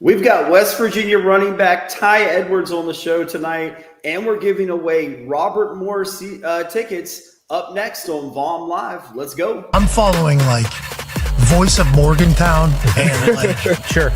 We've got West Virginia running back Ty Edwards on the show tonight, and we're giving away Robert Morris tickets up next on VOM Live. Let's go. I'm following like Voice of Morgantown and like Sure.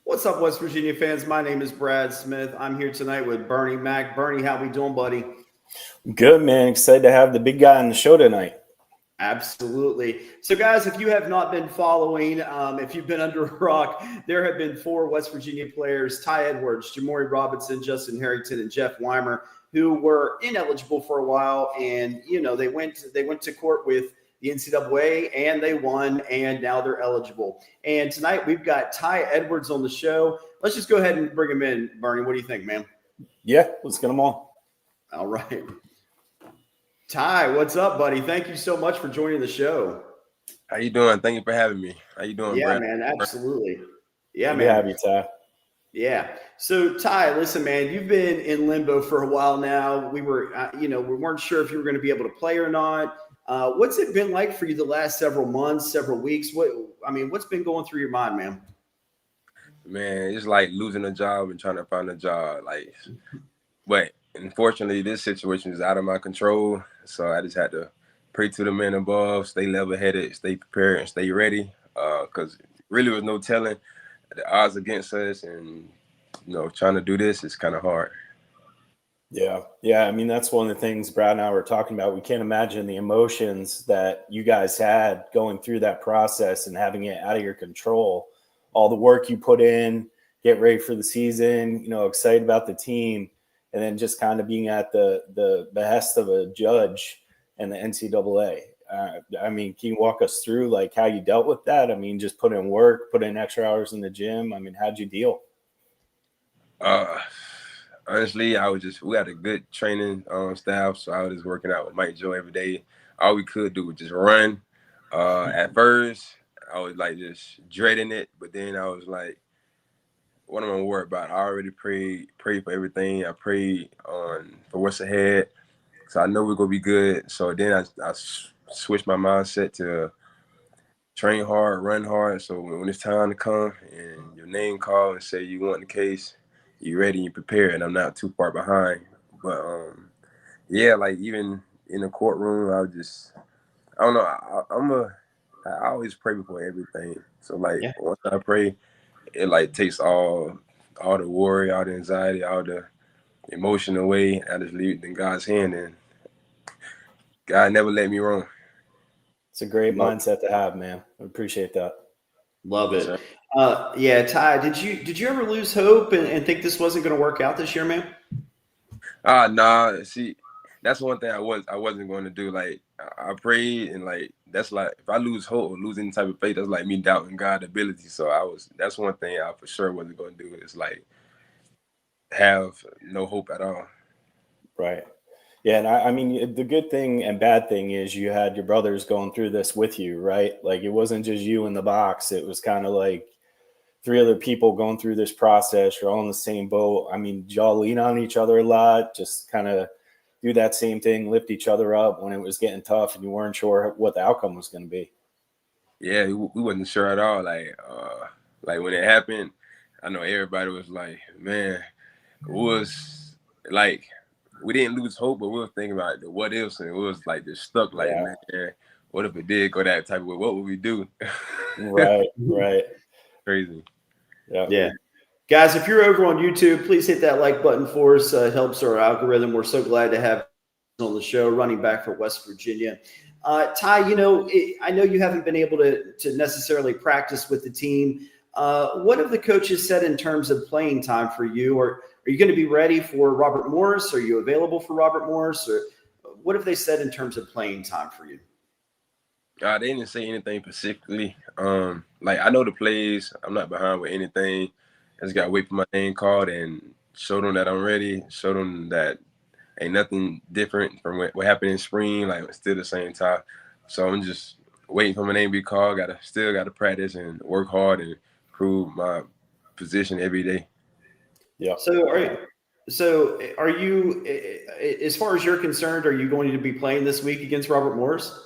What's up, West Virginia fans? My name is Brad Smith. I'm here tonight with Bernie Mac. Bernie, how we doing, buddy? Good, man. Excited to have the big guy on the show tonight. Absolutely. So, guys, if you have not been following, if you've been under a rock, there have been 4 West Virginia players, Ty Edwards, Jamori Robinson, Justin Harrington, and Jeff Weimer, who were ineligible for a while. And, you know, they went to court with the NCAA, and they won, and now they're eligible. And tonight we've got Ty Edwards on the show. Let's just go ahead and bring him in, Bernie. What do you think, man? Yeah, let's get them on. All right. Ty, what's up, buddy? Thank you so much for joining the show. How you doing? Thank you for having me. How you doing, Yeah, Brad? man, absolutely. Yeah, Good man. to have you, Ty. Yeah. So, Ty, listen, man, you've been in limbo for a while now. We were, we weren't sure if you were going to be able to play or not. What's it been like for you the last several months, several weeks? What's been going through your mind, man? Man, it's like losing a job and trying to find a job. But unfortunately, this situation is out of my control. So I just had to pray to the men above, stay level-headed, stay prepared, and stay ready. Because really was no telling the odds against us, and trying to do this is kind of hard. Yeah. I mean, that's one of the things Brad and I were talking about. We can't imagine the emotions that you guys had going through that process and having it out of your control. All the work you put in, get ready for the season, excited about the team, and then just kind of being at the behest of a judge and the NCAA. Can you walk us through like how you dealt with that? I mean, just put in work, put in extra hours in the gym. I mean, how'd you deal? Honestly, we had a good training staff, so I was just working out with Mike Joe every day. All we could do was just run. At first, I was like just dreading it, but then I was like, what am I worried about? I already prayed for everything. I prayed for what's ahead, so I know we're gonna be good. So then I switched my mindset to train hard, run hard. So when it's time to come and your name called and say you want the case, you ready, you prepared, and I'm not too far behind. But like even in the courtroom, I don't know. I always pray before everything. So once I pray, it like takes all the worry, all the anxiety, all the emotion away. I just leave it in God's hand, and God never let me wrong. It's a great mindset to have, man. I appreciate that. Love it. Ty, did you ever lose hope and think this wasn't going to work out this year, man? Nah. See, that's one thing I wasn't going to do. Like I prayed, and like that's like if I lose hope or lose any type of faith, that's like me doubting God's ability. So that's one thing I for sure wasn't going to do, is like have no hope at all. Right. Yeah, and I mean, the good thing and bad thing is you had your brothers going through this with you, right? Like it wasn't just you in the box. It was kind of like 3 other people going through this process. You're all in the same boat. I mean, did y'all lean on each other a lot? Just kind of do that same thing, lift each other up when it was getting tough and you weren't sure what the outcome was going to be. Yeah, we wasn't sure at all. Like when it happened, I know everybody was like, man, it was like, we didn't lose hope, but we were thinking about the what ifs, and it was like just stuck. Like, man, what if it did go that type of way? What would we do? Right. Crazy. Yeah. Guys, if you're over on YouTube, please hit that like button for us. It helps our algorithm. We're so glad to have on the show, running back for West Virginia. Ty, I know you haven't been able to necessarily practice with the team. What have the coaches said in terms of playing time for you? Or are you going to be ready for Robert Morris? Are you available for Robert Morris? Or what have they said in terms of playing time for you? They didn't say anything specifically. Like I know the plays. I'm not behind with anything. I just got to wait for my name called and show them that I'm ready. Show them that ain't nothing different from what happened in spring. Like it's still the same time. So I'm just waiting for my name to be called. Still got to practice and work hard and prove my position every day. Yeah. So are you, as far as you're concerned, are you going to be playing this week against Robert Morris?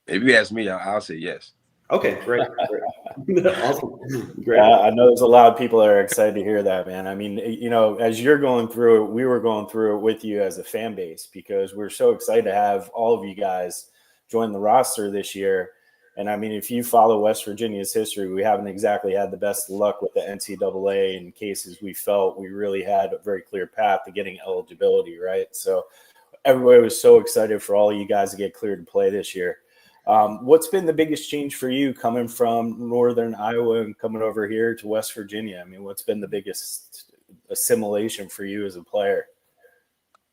If you ask me, I'll say yes. Okay, great. Awesome. Great. I know there's a lot of people that are excited to hear that, man. I mean, you know, as you're going through it, we were going through it with you as a fan base because we're so excited to have all of you guys join the roster this year. And I mean, if you follow West Virginia's history, we haven't exactly had the best luck with the NCAA in cases we felt we really had a very clear path to getting eligibility, right? So everybody was so excited for all of you guys to get cleared to play this year. What's been the biggest change for you coming from Northern Iowa and coming over here to West Virginia? I mean, what's been the biggest assimilation for you as a player?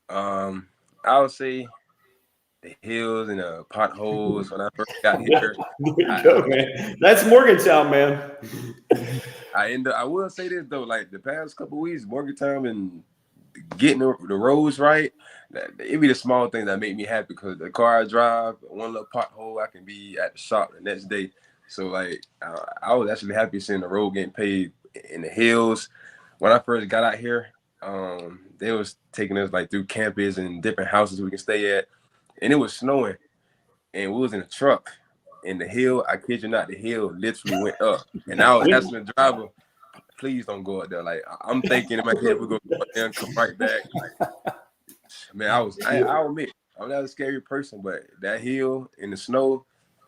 I would say the hills and the potholes when I first got here. There you go, man. That's Morgantown, man. I will say this though, like the past couple of weeks, Morgantown and getting the roads right, it be the small things that make me happy because the car I drive, one little pothole, I can be at the shop the next day. So like I was actually happy seeing the road getting paved in the hills. When I first got out here, they was taking us like through campus and different houses we can stay at, and it was snowing, and we was in a truck, and the hill, I kid you not, the hill literally went up, and I was asking the driver, please don't go up there. Like I'm thinking in my head, we're gonna go up there and come right back. Like, man, I'll admit, I'm not a scary person, but that hill in the snow,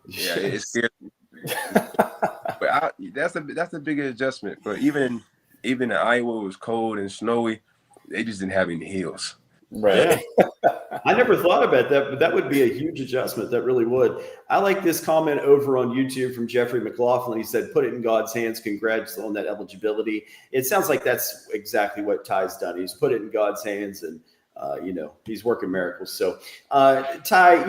yeah, it scared me. But that's the biggest adjustment. But even in Iowa, it was cold and snowy. They just didn't have any hills. Right. Yeah. I never thought about that, but that would be a huge adjustment. That really would. I like this comment over on YouTube from Jeffrey McLaughlin. He said, put it in God's hands. Congrats on that eligibility. It sounds like that's exactly what Ty's done. He's put it in God's hands and, he's working miracles. So, Ty,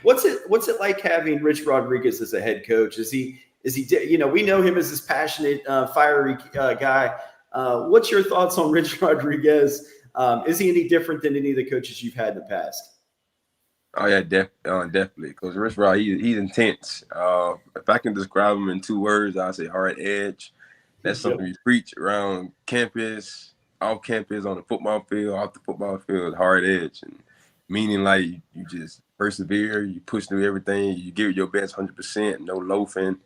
what's it like having Rich Rodriguez as a head coach? Is he, we know him as this passionate, fiery guy. What's your thoughts on Rich Rodriguez? Is he any different than any of the coaches you've had in the past? Oh yeah, definitely. Because Rich Rod, he's intense. If I can describe him in 2 words, I'd say hard edge. That's something we preach around campus, off campus, on the football field, off the football field. Hard edge, and meaning like you just persevere, you push through everything, you give it your best 100%. No loafing,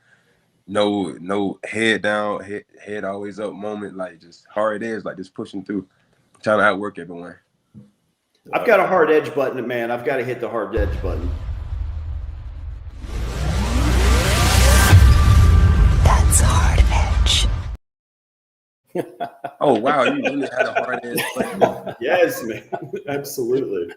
no head down, head always up moment. Like just hard edge, like just pushing through. Trying to outwork everyone. I've got a hard edge button, man. I've got to hit the hard edge button. That's hard edge. Oh wow, you really had a hard edge button. Yes, man. Absolutely.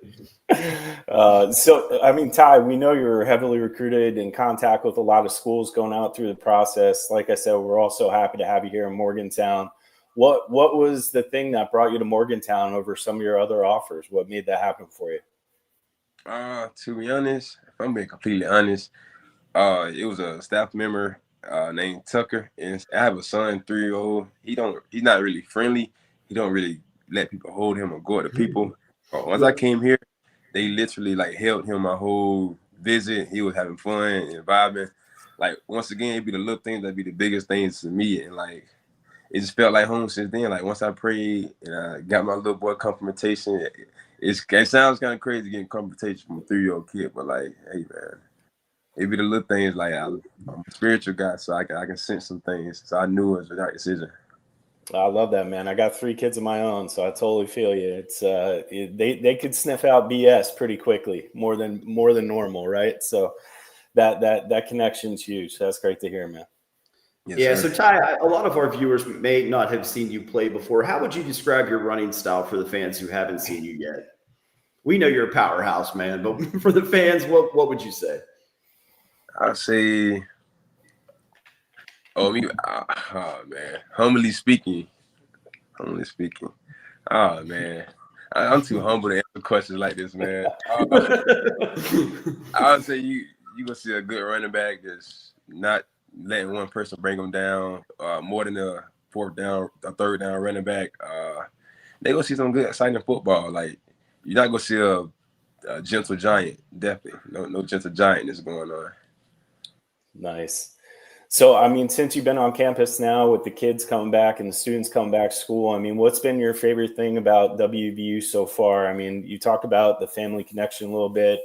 So, I mean, Ty, we know you're heavily recruited, in contact with a lot of schools going out through the process. Like I said, we're also happy to have you here in Morgantown. What was the thing that brought you to Morgantown over some of your other offers? What made that happen for you? To be honest, if I'm being completely honest, it was a staff member named Tucker, and I have a son, 3-year-old. He's not really friendly. He don't really let people hold him or go up to people. Once I came here, they literally like held him my whole visit. He was having fun and vibing. Like once again, it'd be the little things that be the biggest things to me, and like. It just felt like home since then. Like once I prayed and I got my little boy confirmation, it sounds kind of crazy getting confirmation from a 3-year-old kid, but like, hey man, it be the little things. Like I'm a spiritual guy, so I can sense some things. So I knew it was the right decision. I love that, man. I got 3 kids of my own, so I totally feel you. It's they could sniff out BS pretty quickly, more than normal, right? So that connection's huge. So that's great to hear, man. Yes, Yeah, sir. so Ty, a lot of our viewers may not have seen you play before. How would you describe your running style for the fans who haven't seen you yet? We know you're a powerhouse, man, but for the fans, what would you say? I'd say, man, humbly speaking. Oh man, I'm too humble to answer questions like this, man. I would say you you gonna see a good running back that's not letting one person bring them down. More than a third down running back. They gonna see some good, exciting football. Like you're not gonna see a gentle giant. Definitely, no gentle giant is going on. Nice. So, I mean, since you've been on campus now with the kids coming back and the students coming back to school, I mean, what's been your favorite thing about WVU so far? I mean, you talked about the family connection a little bit.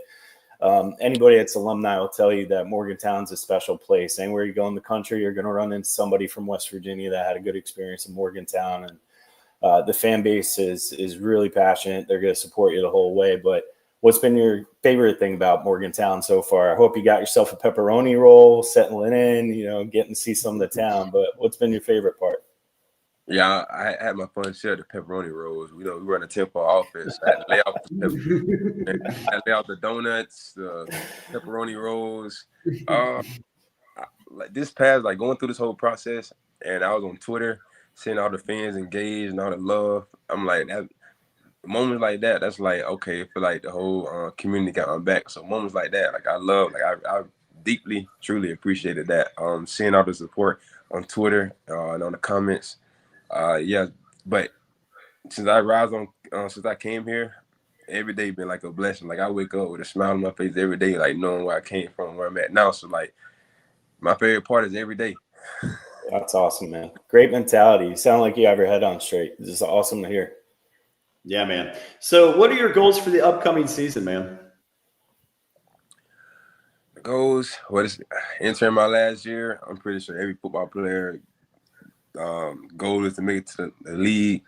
Anybody that's alumni will tell you that Morgantown's a special place. Anywhere you go in the country, you're going to run into somebody from West Virginia that had a good experience in Morgantown. And the fan base is really passionate. They're going to support you the whole way. But what's been your favorite thing about Morgantown so far? I hope you got yourself a pepperoni roll, settling in, getting to see some of the town. But what's been your favorite part? Yeah, I had my fun share of the pepperoni rolls. We run a tempo offense. I had to lay off the donuts, the pepperoni rolls. Like this past, like going through this whole process, and I was on Twitter, seeing all the fans engaged and all the love. I'm like, that moments like that, that's like, okay, I feel like the whole community got my back. So moments like that, like I deeply, truly appreciated that. Seeing all the support on Twitter and on the comments. Yeah, but since I came here, every day been like a blessing. Like I wake up with a smile on my face every day, like knowing where I came from, where I'm at now. So like, my favorite part is every day. That's awesome, man. Great mentality. You sound like you have your head on straight. This is awesome to hear. Yeah, man. So what are your goals for the upcoming season, man? The goals, entering my last year, I'm pretty sure every football player goal is to make it to the league.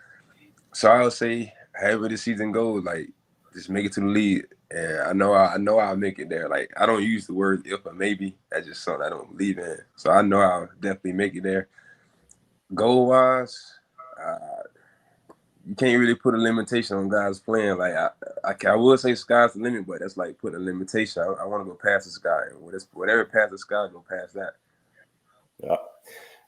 So I would say, however the season goes, like just make it to the league. And I know I'll make it there. Like I don't use the word if or maybe. That's just something I don't believe in. So I know I'll definitely make it there. Goal wise, you can't really put a limitation on guys playing. Like I would say sky's the limit, but that's like putting a limitation. I want to go past the sky. Whatever past the sky, go past that. Yeah,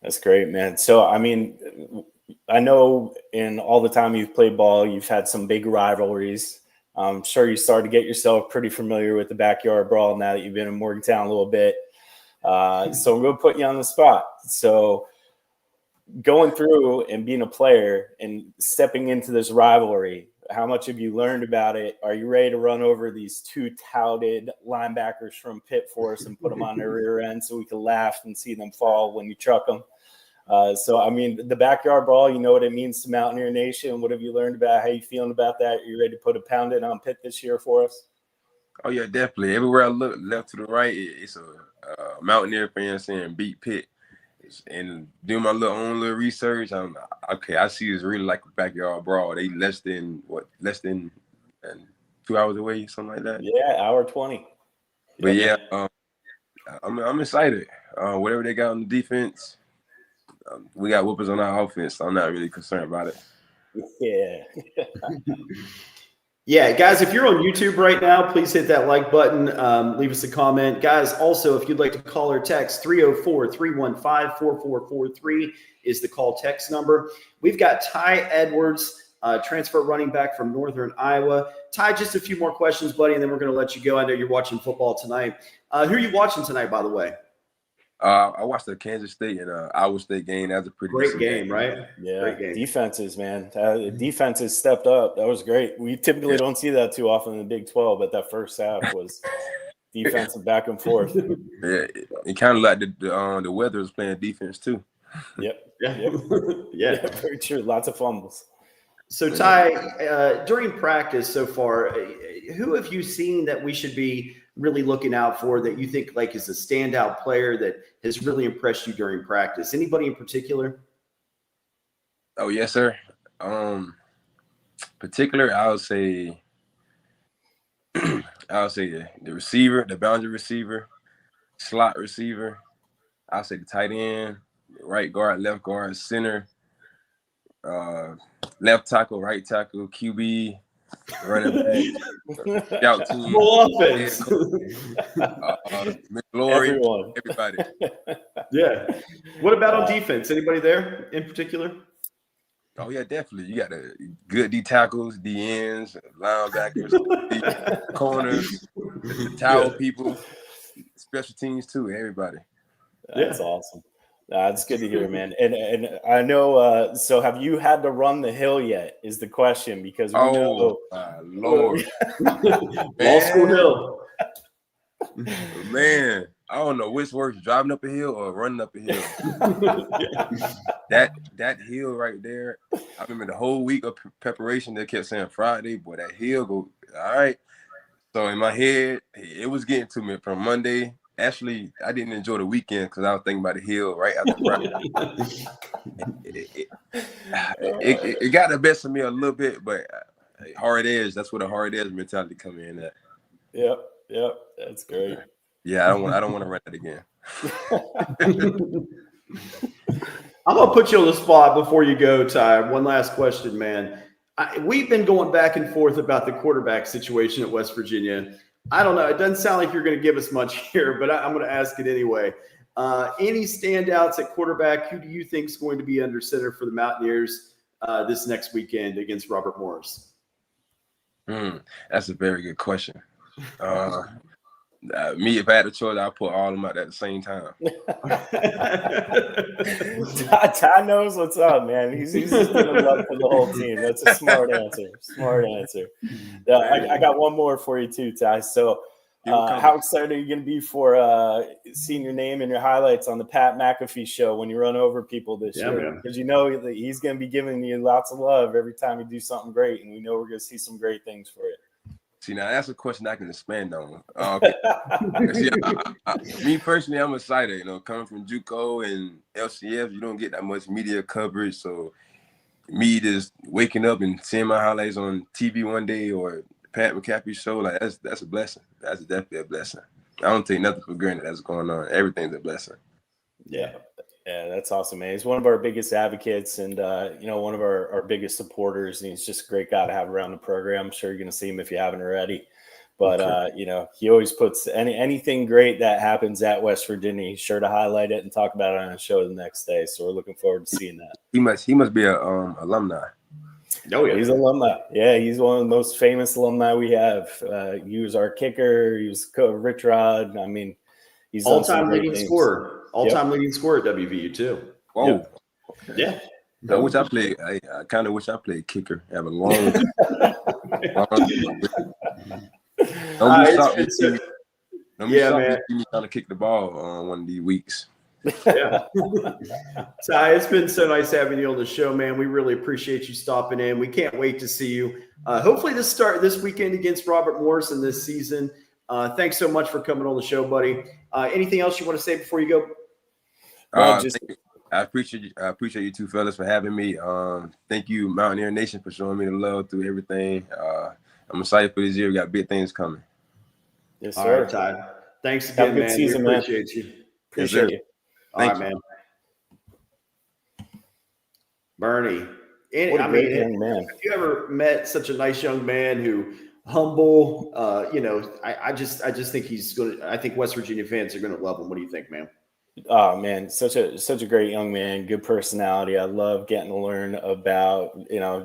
that's great, man. So I mean, I know in all the time you've played ball, you've had some big rivalries. I'm sure you started to get yourself pretty familiar with the backyard brawl now that you've been in Morgantown a little bit. So we're going to put you on the spot. So going through and being a player and stepping into this rivalry, how much have you learned about it? Are you ready to run over these two touted linebackers from Pitt for us and put them on their rear end so we can laugh and see them fall when you truck them? So, I mean, the backyard brawl, you know what it means to Mountaineer Nation. What have you learned about? How you feeling about that? Are you ready to put a pound in on Pitt this year for us? Oh, yeah, definitely. Everywhere I look, left to the right, it's a Mountaineer fan saying beat Pitt. And doing my own little research, I see it's really like a backyard brawl. They less than 2 hours away, something like that. Yeah, hour 20. But yeah, I'm excited. Whatever they got on the defense, we got whoopers on our offense. So I'm not really concerned about it. Yeah. Yeah, guys, if you're on YouTube right now, please hit that like button. Leave us a comment. Guys, also, if you'd like to call or text, 304-315-4443 is the call text number. We've got Ty Edwards, transfer running back from Northern Iowa. Ty, just a few more questions, buddy, and then we're going to let you go. I know you're watching football tonight. Who are you watching tonight, by the way? I watched the Kansas State and Iowa State game. That was a pretty great game, right? Yeah, great game. Defenses, man. Defenses stepped up. That was great. We typically don't see that too often in the Big 12, but that first half was defensive back and forth. Yeah, it kind of like the weather was playing defense too. Yep. Yeah, very true. Lots of fumbles. So Ty, during practice so far, who have you seen that we should be really looking out for that you think like is a standout player that has really impressed you during practice? Anybody in particular? Oh, yes, sir. Particular, I would say the receiver, the boundary receiver, slot receiver. I'll say the tight end, right guard, left guard, center, left tackle, right tackle, QB, running back, scout team, offense. Glory, everybody. Yeah. What about on defense? Anybody there in particular? Oh yeah, definitely. You got a good D tackles, D ends, linebackers, D corners, the towel people, special teams too. Everybody. That's awesome. That's good to hear, man. And I know. So, have you had to run the hill yet? Is the question, because we know. Lord, Law School Hill. Man, I don't know which works, driving up a hill or running up a hill. that hill right there. I remember the whole week of preparation. They kept saying Friday, boy, that hill go all right. So in my head, it was getting to me from Monday. Actually, I didn't enjoy the weekend because I was thinking about the hill right after Friday. It got the best of me a little bit, but hard edge. That's where the hard edge mentality come in at. Yep, that's great. Yeah, I don't want to run it again. I'm gonna put you on the spot before you go, Ty. One last question, man. We've been going back and forth about the quarterback situation at West Virginia. I don't know. It doesn't sound like you're going to give us much here, but I'm going to ask it anyway. Any standouts at quarterback? Who do you think is going to be under center for the Mountaineers this next weekend against Robert Morris? That's a very good question. Me, if I had a choice, I'd put all of them out at the same time. Ty knows what's up, man. He's giving love to the whole team. That's a smart answer. I got one more for you too, Ty. So how excited are you going to be for seeing your name and your highlights on the Pat McAfee show when you run over people this year? Because you know that he's going to be giving you lots of love every time you do something great, and we know we're going to see some great things for you. See, now that's a question I can expand on. See, me personally, I'm excited. Coming from JUCO and LCF, you don't get that much media coverage. So me just waking up and seeing my highlights on TV one day or Pat McAfee show, like that's a blessing. That's definitely a blessing. I don't take nothing for granted that's going on. Everything's a blessing. Yeah, that's awesome, man. He's one of our biggest advocates and, one of our biggest supporters. And he's just a great guy to have around the program. I'm sure you're going to see him if you haven't already. But, he always puts anything great that happens at West Virginia. He's sure to highlight it and talk about it on the show the next day. So we're looking forward to seeing that. He must be a alumni. Oh, yeah. He's an alumni. Yeah, he's one of the most famous alumni we have. He was our kicker. He was Rich Rod. I mean, he's all-time leading scorer. All-time leading scorer at WVU too. Whoa. Yep. Yeah. I wish I played. I kind of wish I played kicker. Have a long. Don't be shocked. Don't be shocked to see me trying to kick the ball on one of these weeks. Yeah. Ty, it's been so nice having you on the show, man. We really appreciate you stopping in. We can't wait to see you. Hopefully this weekend against Robert Morris in this season. Thanks so much for coming on the show, buddy. Anything else you want to say before you go? I appreciate you two fellas for having me. Thank you, Mountaineer Nation, for showing me the love through everything. I'm excited for this year. We got big things coming. Yes, sir. All right, Ty. Thanks again, man. Season, we appreciate you. Appreciate you. All right, man. Bernie. Young man. Have you ever met such a nice young man who humble? I just think I think West Virginia fans are going to love him. What do you think, man? Oh man, such a great young man, good personality. I love getting to learn about,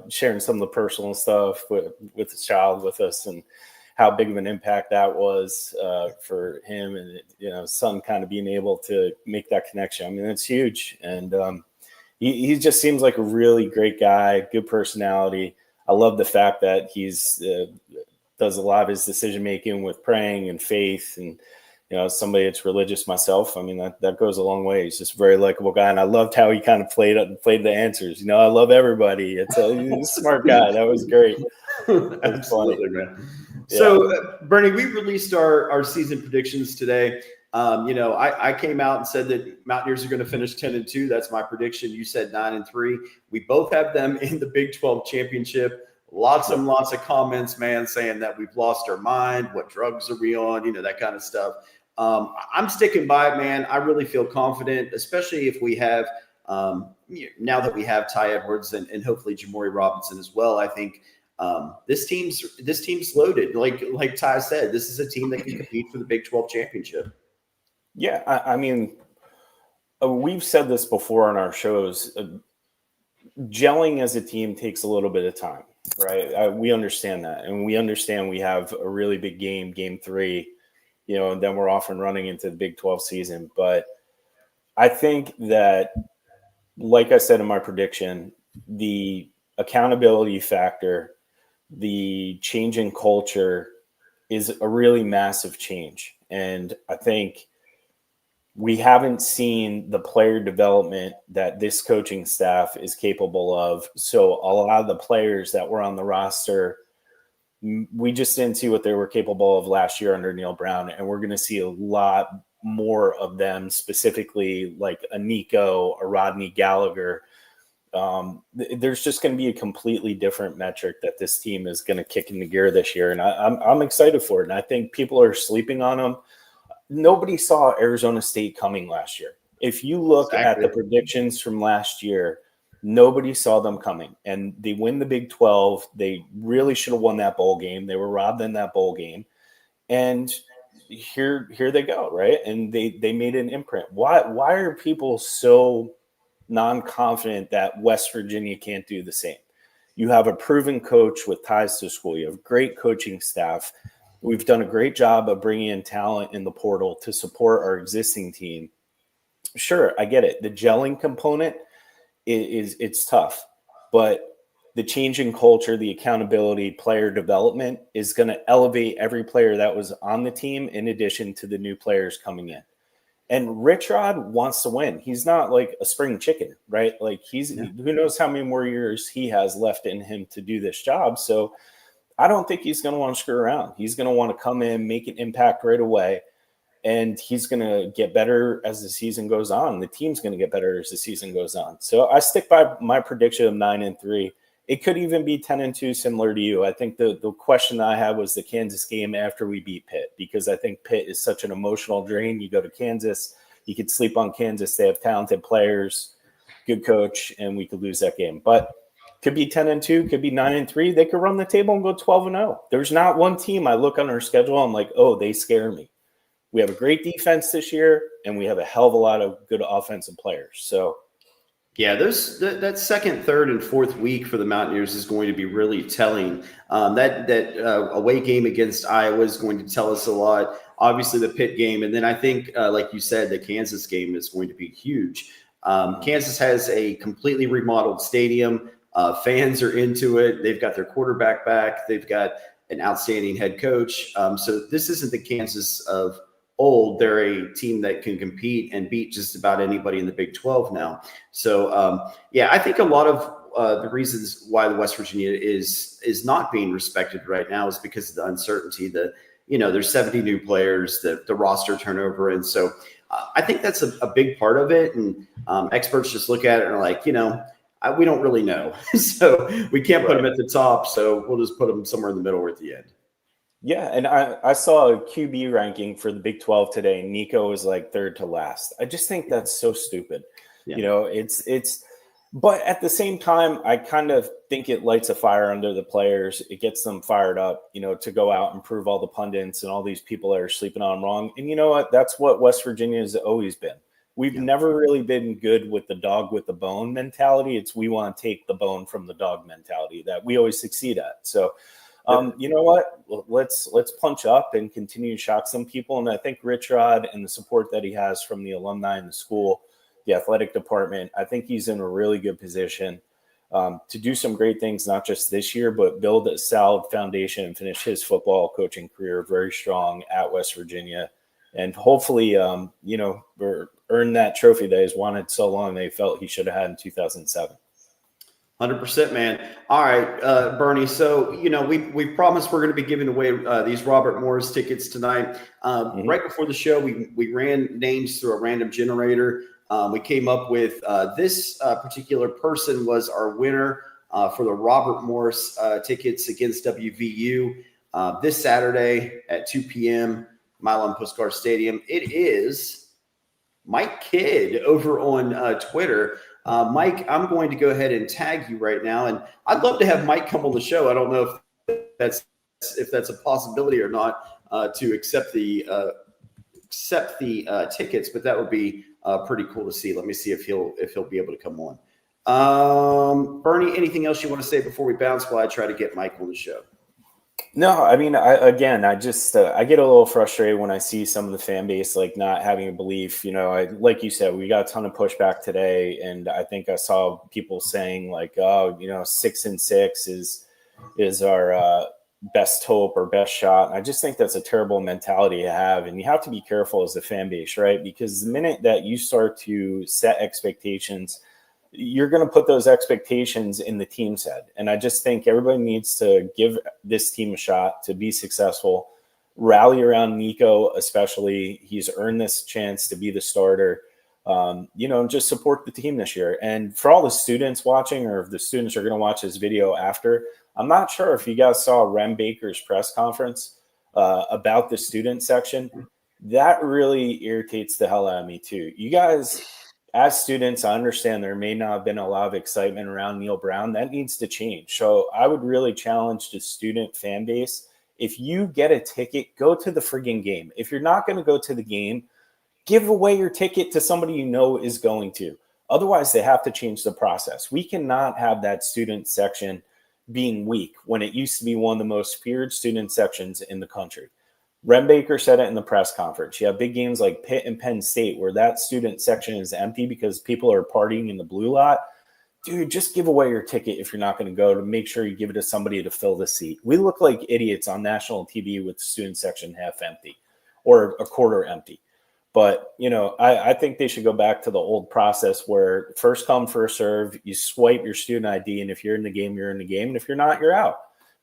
sharing some of the personal stuff with the child with us and how big of an impact that was for him and, son kind of being able to make that connection. I mean, it's huge. And he just seems like a really great guy, good personality. I love the fact that he's does a lot of his decision-making with praying and faith and, somebody that's religious myself. I mean, that goes a long way. He's just a very likable guy. And I loved how he kind of played the answers. I love everybody. He's a smart guy. That was great. Absolutely, man. Yeah. So, Bernie, we released our season predictions today. I came out and said that Mountaineers are going to finish 10-2. That's my prediction. You said 9-3. We both have them in the Big 12 championship. Lots of comments, man, saying that we've lost our mind. What drugs are we on? That kind of stuff. I'm sticking by it, man. I really feel confident, especially if we have now that we have Ty Edwards and hopefully Jamori Robinson as well. I think this team's loaded. Like Ty said, this is a team that can compete for the Big 12 championship. Yeah, I mean, we've said this before on our shows. Gelling as a team takes a little bit of time, right? We understand that, and we understand we have a really big game 3 and then we're off and running into the Big 12 season. But I think that, like I said in my prediction, the accountability factor, the change in culture is a really massive change. And I think we haven't seen the player development that this coaching staff is capable of. So a lot of the players that were on the roster, we just didn't see what they were capable of last year under Neil Brown. And we're going to see a lot more of them, specifically like a Nico, a Rodney Gallagher. There's just going to be a completely different metric that this team is going to kick into gear this year. And I'm excited for it. And I think people are sleeping on them. Nobody saw Arizona State coming last year. If you look at the predictions from last year, nobody saw them coming. And they win the Big 12. They really should have won that bowl game. They were robbed in that bowl game. And here they go, right? And they made an imprint. Why are people so non-confident that West Virginia can't do the same? You have a proven coach with ties to school. You have great coaching staff. We've done a great job of bringing in talent in the portal to support our existing team. Sure, I get it. The gelling component it's tough, but the change in culture, the accountability, player development is going to elevate every player that was on the team in addition to the new players coming in. And Rich Rod wants to win. He's not like a spring chicken, right? Like who knows how many more years he has left in him to do this job. So I don't think he's going to want to screw around. He's going to want to come in, make an impact right away, and he's going to get better as the season goes on. The team's going to get better as the season goes on. So I stick by my prediction of 9-3. It could even be 10-2, similar to you. I think the question that I had was the Kansas game after we beat Pitt, because I think Pitt is such an emotional drain. You go to Kansas, you could sleep on Kansas. They have talented players, good coach, and we could lose that game. But could be 10-2, could be 9-3. They could run the table and go 12-0. There's not one team I look on our schedule, I'm like, oh, they scare me. We have a great defense this year, and we have a hell of a lot of good offensive players. So, yeah, that second, third, and fourth week for the Mountaineers is going to be really telling. That away game against Iowa is going to tell us a lot. Obviously, the Pitt game, and then I think, like you said, the Kansas game is going to be huge. Kansas has a completely remodeled stadium. Fans are into it. They've got their quarterback back. They've got an outstanding head coach. So this isn't the Kansas of old. They're a team that can compete and beat just about anybody in the Big 12 now. So, I think a lot of the reasons why the West Virginia is not being respected right now is because of the uncertainty. There's 70 new players, the roster turnover. And so I think that's a big part of it. And experts just look at it and are like, we don't really know. So we can't put them at the top. So we'll just put them somewhere in the middle or at the end. Yeah, and I saw a QB ranking for the Big 12 today. Nico was like third to last. I just think that's so stupid. Yeah. But at the same time, I kind of think it lights a fire under the players. It gets them fired up, to go out and prove all the pundits and all these people that are sleeping on them wrong. And you know what? That's what West Virginia has always been. We've never really been good with the dog with the bone mentality. It's we want to take the bone from the dog mentality that we always succeed at. So, you know what? Let's punch up and continue to shock some people. And I think Rich Rod and the support that he has from the alumni in the school, the athletic department, I think he's in a really good position to do some great things, not just this year, but build a solid foundation and finish his football coaching career very strong at West Virginia. And hopefully, earn that trophy that he's wanted so long they felt he should have had in 2007. 100%, man. All right, Bernie. So, we promised we're going to be giving away these Robert Morris tickets tonight. Right before the show, we ran names through a random generator. We came up with this particular person was our winner for the Robert Morris tickets against WVU this Saturday at 2 p.m. Mile on Postcard Stadium. It is Mike Kidd over on Twitter. Mike, I'm going to go ahead and tag you right now, and I'd love to have Mike come on the show. I don't know if that's a possibility or not to accept the tickets, but that would be pretty cool to see. Let me see if he'll be able to come on. Bernie, anything else you want to say before we bounce while I try to get Mike on the show? No, I mean, I just I get a little frustrated when I see some of the fan base like not having a belief. Like you said, we got a ton of pushback today, and I think I saw people saying like, oh, 6-6 is our best hope or best shot. And I just think that's a terrible mentality to have, and you have to be careful as a fan base, right? Because the minute that you start to set expectations, you're going to put those expectations in the team's head. And I just think everybody needs to give this team a shot to be successful, rally around Nico, especially. He's earned this chance to be the starter, and just support the team this year. And for all the students watching, or if the students are going to watch this video after, I'm not sure if you guys saw Rem Baker's press conference about the student section. That really irritates the hell out of me too. You guys, as students, I understand there may not have been a lot of excitement around Neil Brown. That needs to change. So I would really challenge the student fan base. If you get a ticket, go to the friggin' game. If you're not going to go to the game, give away your ticket to somebody you know is going to. Otherwise, they have to change the process. We cannot have that student section being weak when it used to be one of the most feared student sections in the country. Rem Baker said it in the press conference. You have big games like Pitt and Penn State where that student section is empty because people are partying in the blue lot. Dude, just give away your ticket if you're not going to go, to make sure you give it to somebody to fill the seat. We look like idiots on national TV with the student section half empty or a quarter empty. But, I think they should go back to the old process where first come, first serve, you swipe your student ID, and if you're in the game, you're in the game. And if you're not, you're out.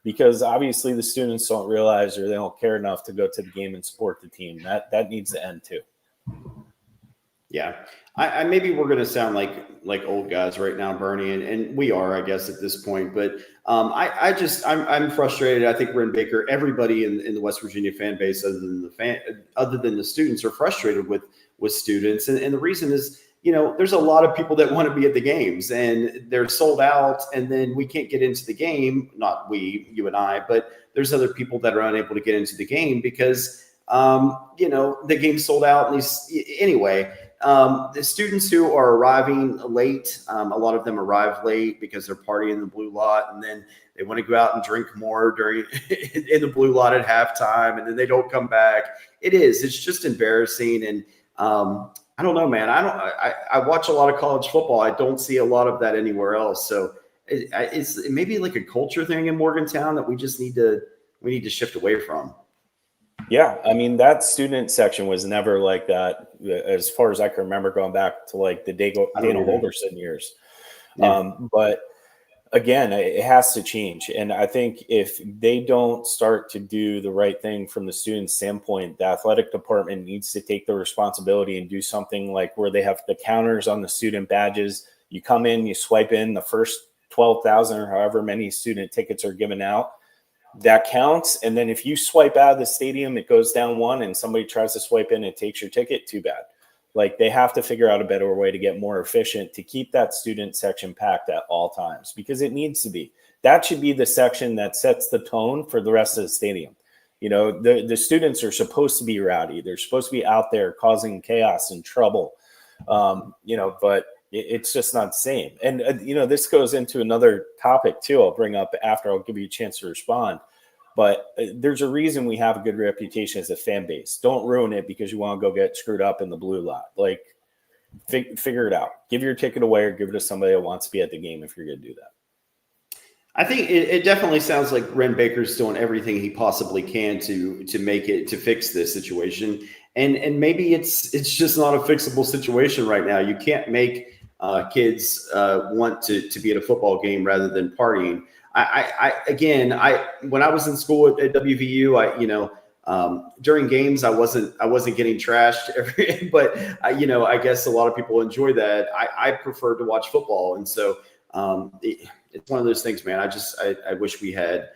Because obviously the students don't realize, or they don't care enough to go to the game and support the team. That needs to end too. Yeah. I maybe we're going to sound like old guys right now, Bernie, and we are, I guess, at this point. But I'm frustrated. I think Ren Baker, everybody in the West Virginia fan base, other than the students, are frustrated with students, and the reason is, there's a lot of people that want to be at the games, and they're sold out, and then we can't get into the game. Not we, you and I, but there's other people that are unable to get into the game because the game's sold out. Anyway. The students who are arriving late, a lot of them arrive late because they're partying in the blue lot, and then they want to go out and drink more in the blue lot at halftime, and then they don't come back. It's just embarrassing. And I don't know, man. I watch a lot of college football. I don't see a lot of that anywhere else. So it's maybe like a culture thing in Morgantown that we need to shift away from. Yeah, I mean, that student section was never like that, as far as I can remember, going back to like the Dana Holgerson years. Yeah. But again, it has to change. And I think if they don't start to do the right thing from the student standpoint, the athletic department needs to take the responsibility and do something like where they have the counters on the student badges. You come in, you swipe in the first 12,000 or however many student tickets are given out. That counts. And then if you swipe out of the stadium, it goes down one, and somebody tries to swipe in and takes your ticket, too bad. Like, they have to figure out a better way to get more efficient to keep that student section packed at all times, because it needs to be. That should be the section that sets the tone for the rest of the stadium. The students are supposed to be rowdy. They're supposed to be out there causing chaos and trouble, but it's just not the same. And, this goes into another topic too, I'll bring up after. I'll give you a chance to respond. But there's a reason we have a good reputation as a fan base. Don't ruin it because you want to go get screwed up in the blue lot. Like, figure it out. Give your ticket away or give it to somebody that wants to be at the game if you're going to do that. I think it definitely sounds like Ren Baker's doing everything he possibly can to fix this situation. And maybe it's just not a fixable situation right now. You can't make kids want to be at a football game rather than partying. When I was in school at WVU, during games I wasn't getting trashed, but I guess a lot of people enjoy that. I prefer to watch football, and so it's one of those things, man. I wish we had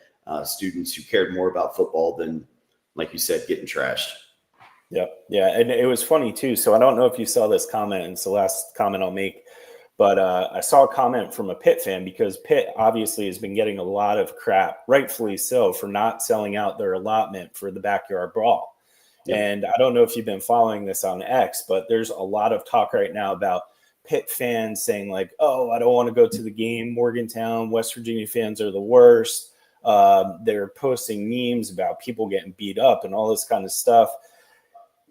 students who cared more about football than, like you said, getting trashed. Yep. Yeah. And it was funny too. So I don't know if you saw this comment, and it's the last comment I'll make, but I saw a comment from a Pitt fan, because Pitt obviously has been getting a lot of crap, rightfully so, for not selling out their allotment for the backyard brawl. Yep. And I don't know if you've been following this on X, but there's a lot of talk right now about Pitt fans saying like, oh, I don't want to go to the game. Morgantown, West Virginia fans are the worst. They're posting memes about people getting beat up and all this kind of stuff.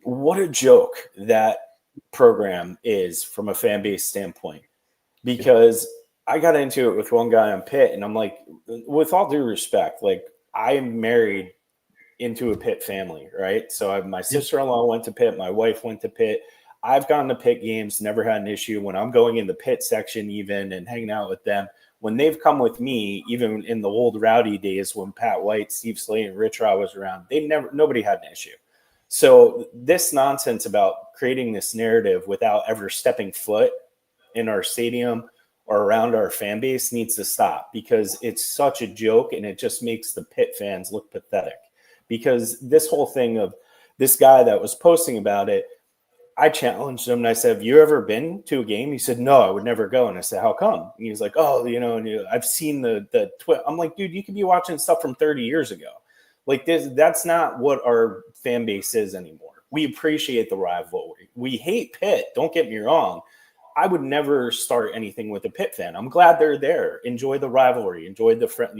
What a joke that program is from a fan base standpoint, because I got into it with one guy on Pitt, and I'm like, with all due respect, like, I am married into a Pitt family, right? So my sister-in-law went to Pitt, my wife went to Pitt. I've gone to Pitt games, never had an issue. When I'm going in the Pitt section even and hanging out with them, when they've come with me, even in the old Rowdy days when Pat White, Steve Slade, and Rich Rod was around, nobody had an issue. So this nonsense about creating this narrative without ever stepping foot in our stadium or around our fan base needs to stop, because it's such a joke and it just makes the Pitt fans look pathetic. Because this whole thing of this guy that was posting about it, I challenged him and I said, have you ever been to a game? He said, no, I would never go. And I said, how come? And he was like, oh, I've seen the twit. I'm like, dude, you could be watching stuff from 30 years ago. Like this, that's not what our fan base is anymore. We appreciate the rivalry. We hate Pitt. Don't get me wrong. I would never start anything with a Pitt fan. I'm glad they're there. Enjoy the rivalry. Enjoy the friend.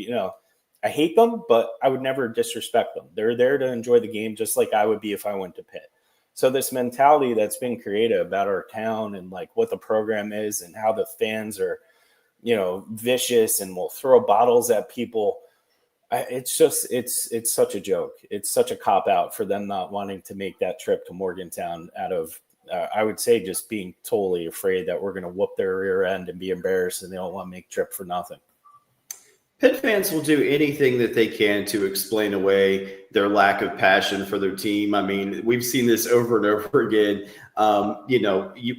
I hate them, but I would never disrespect them. They're there to enjoy the game, just like I would be if I went to Pitt. So this mentality that's been created about our town and like what the program is and how the fans are, vicious and will throw bottles at people. It's such a joke. It's such a cop out for them not wanting to make that trip to Morgantown out of, I would say, just being totally afraid that we're going to whoop their rear end and be embarrassed, and they don't want to make the trip for nothing. Pitt fans will do anything that they can to explain away their lack of passion for their team. I mean, we've seen this over and over again.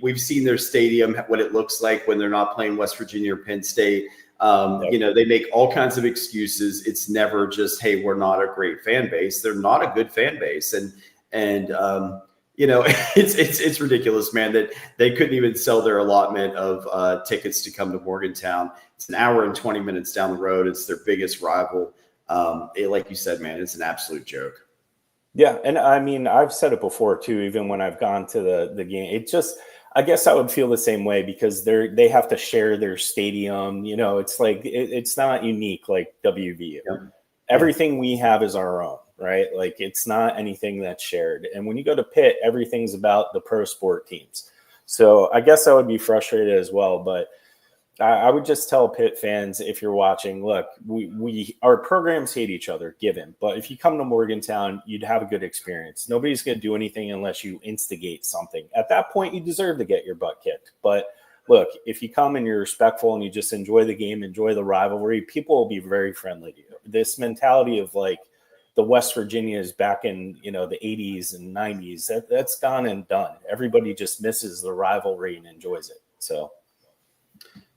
We've seen their stadium, what it looks like when they're not playing West Virginia or Penn State. They make all kinds of excuses. It's never just, hey, we're not a great fan base. They're not a good fan base. It's ridiculous, man, that they couldn't even sell their allotment of tickets to come to Morgantown. It's an hour and 20 minutes down the road. It's their biggest rival. Like you said, man, it's an absolute joke. Yeah. And I mean, I've said it before too, even when I've gone to the game, it just, I guess I would feel the same way, because they have to share their stadium. It's like, it's not unique like WVU. Yep. Everything we have is our own, right? Like, it's not anything that's shared. And when you go to Pitt, everything's about the pro sport teams. So I guess I would be frustrated as well, but I would just tell Pitt fans, if you're watching, look, our programs hate each other, given. But if you come to Morgantown, you'd have a good experience. Nobody's going to do anything unless you instigate something. At that point, you deserve to get your butt kicked. But look, if you come and you're respectful and you just enjoy the game, enjoy the rivalry, people will be very friendly to you. This mentality of like the West Virginias back in, the 80s and 90s, that's gone and done. Everybody just misses the rivalry and enjoys it. So.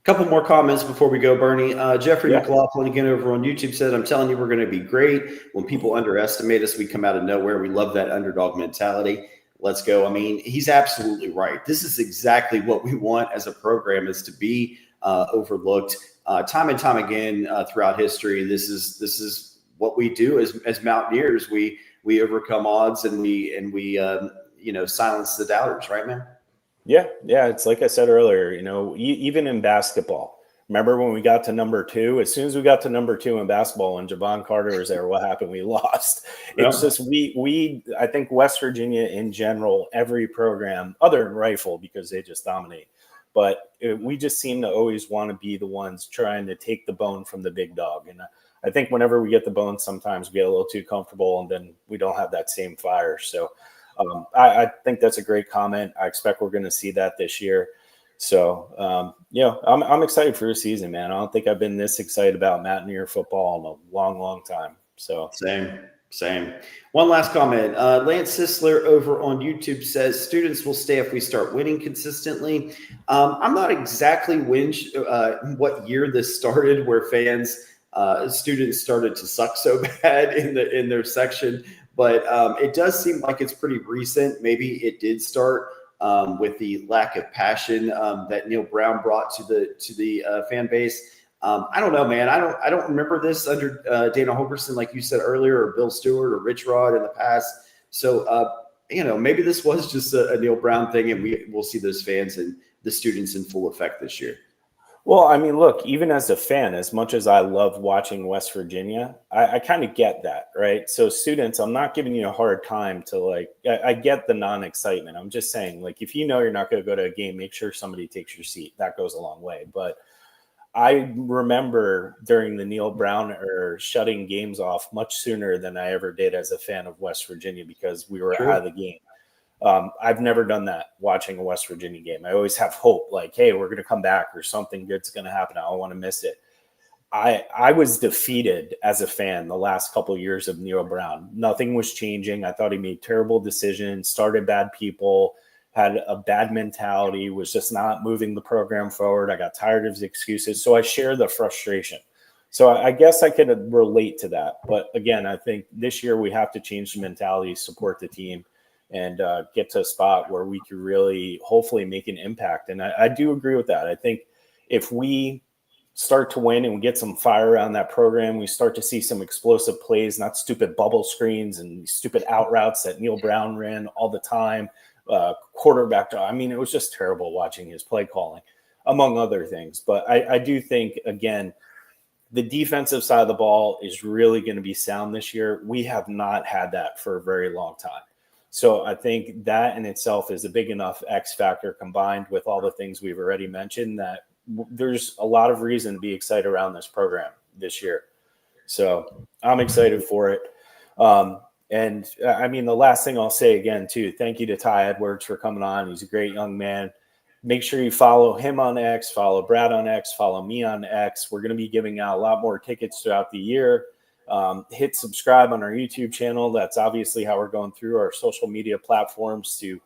Couple more comments before we go, Bernie. Jeffrey McLaughlin, again, over on YouTube, said, I'm telling you, we're going to be great. When people underestimate us, we come out of nowhere. We love that underdog mentality. Let's go. I mean, he's absolutely right. This is exactly what we want as a program, is to be overlooked time and time again throughout history. This is what we do as Mountaineers. We overcome odds and we silence the doubters, right, man? Yeah. It's like I said earlier, even in basketball, remember when we got to number 2? As soon as we got to number 2 in basketball and Javon Carter was there, what happened? We lost. Yeah. It's just I think West Virginia in general, every program, other than Rifle, because they just dominate, but we just seem to always want to be the ones trying to take the bone from the big dog. And I think whenever we get the bone, sometimes we get a little too comfortable and then we don't have that same fire. So I think that's a great comment. I expect we're going to see that this year. So, I'm excited for the season, man. I don't think I've been this excited about Mountaineer football in a long, long time. So Same. One last comment. Lance Sisler over on YouTube says students will stay if we start winning consistently. I'm not exactly what year this started, where students started to suck so bad in their section. But it does seem like it's pretty recent. Maybe it did start with the lack of passion that Neil Brown brought to the fan base. I don't know, man. I don't remember this under Dana Holgerson, like you said earlier, or Bill Stewart or Rich Rod in the past. So maybe this was just a Neil Brown thing, and we'll see those fans and the students in full effect this year. Well, I mean, look, even as a fan, as much as I love watching West Virginia, I kind of get that, right? So students, I'm not giving you a hard time to like, I get the non-excitement. I'm just saying, like, if you know you're not going to go to a game, make sure somebody takes your seat. That goes a long way. But I remember during the Neil Brown era shutting games off much sooner than I ever did as a fan of West Virginia because we were out of the game. I've never done that watching a West Virginia game. I always have hope like, hey, we're going to come back or something good's going to happen. I don't want to miss it. I was defeated as a fan the last couple of years of Neil Brown. Nothing was changing. I thought he made terrible decisions, started bad people, had a bad mentality, was just not moving the program forward. I got tired of his excuses. So I share the frustration. So I guess I could relate to that. But again, I think this year we have to change the mentality, support the team, and get to a spot where we could really hopefully make an impact. And I do agree with that. I think if we start to win and we get some fire around that program, we start to see some explosive plays, not stupid bubble screens and stupid out routes that Neil Brown ran all the time, quarterback. I mean, it was just terrible watching his play calling, among other things. But I do think, again, the defensive side of the ball is really going to be sound this year. We have not had that for a very long time. So I think that in itself is a big enough X factor combined with all the things we've already mentioned that there's a lot of reason to be excited around this program this year. So I'm excited for it. And I mean, the last thing I'll say again, too, thank you to Ty Edwards for coming on. He's a great young man. Make sure you follow him on X, follow Brad on X, follow me on X. We're going to be giving out a lot more tickets throughout the year. Hit subscribe on our YouTube channel. That's obviously how we're going through our social media platforms to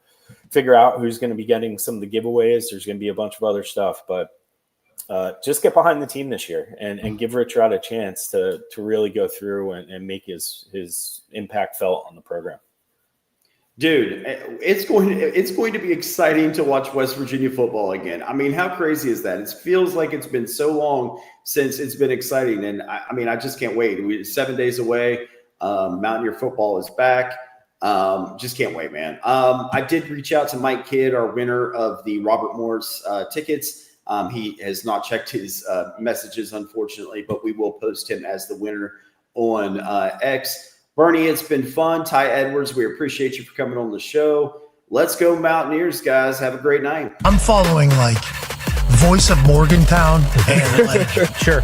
figure out who's going to be getting some of the giveaways. There's going to be a bunch of other stuff, but just get behind the team this year and give Rich Rod a chance to really go through and make his impact felt on the program. Dude, it's going to be exciting to watch West Virginia football again. I mean, how crazy is that? It feels like it's been so long since it's been exciting. And I mean, I just can't wait. We're 7 days away. Mountaineer football is back. Just can't wait, man. I did reach out to Mike Kidd, our winner of the Robert Morris tickets. He has not checked his messages, unfortunately, but we will post him as the winner on X. Bernie, it's been fun. Ty Edwards, we appreciate you for coming on the show. Let's go Mountaineers, guys. Have a great night. I'm following like voice of Morgantown and like Sure.